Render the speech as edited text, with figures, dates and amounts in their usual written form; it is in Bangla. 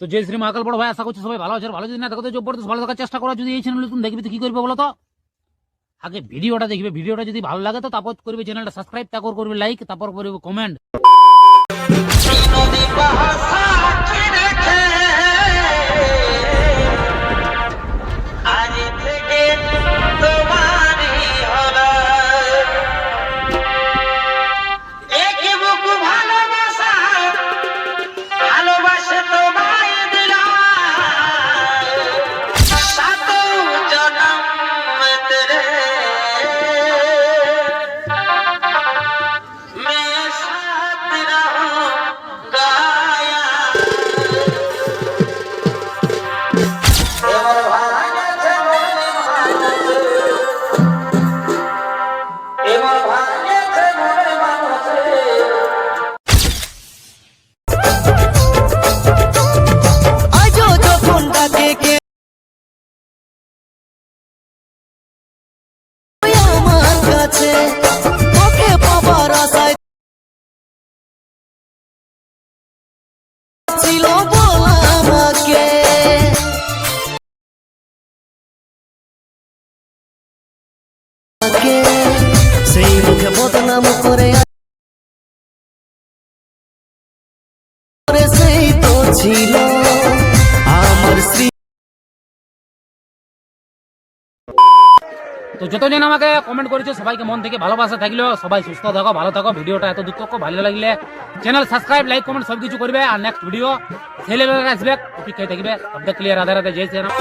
তো জয় শ্রী মহাকাল বড় ভাই, আশা করছি সবাই ভালো আছে। ভালো যদি না থাকো তো জবরদস্ত ভালো থাকার চেষ্টা করো। যদি এই চ্যানেল তুমি দেখবে তো কি করবে বলো তো? আগে ভিডিওটা দেখবে, ভিডিওটা যদি ভালো লাগে তো তারপর করবে চ্যানেলটা সাবস্ক্রাইব, তারপর করবে লাইক, তারপর করবে কমেন্ট। সেই মুখে বদনাম করে সেই তো ছিল আমার স্ত্রী। তো যতজন আমাকে কমেন্ট করেছে সবাইকে মন থেকে ভালোবাসা থাকলো। সবাই সুস্থ থাকো, ভালো থাকো। ভিডিওটা এত দূর থাকো, ভালো লাগলে চ্যানেল সাবস্ক্রাইব, লাইক, কমেন্ট সবকিছু করবে। আর নেক্সট ভিডিও ছেলেবেলা আসবে, অপেক্ষায় থাকবে। সব ক্লিয়ার, রাধে রাধে, জয় শ্রী রাম।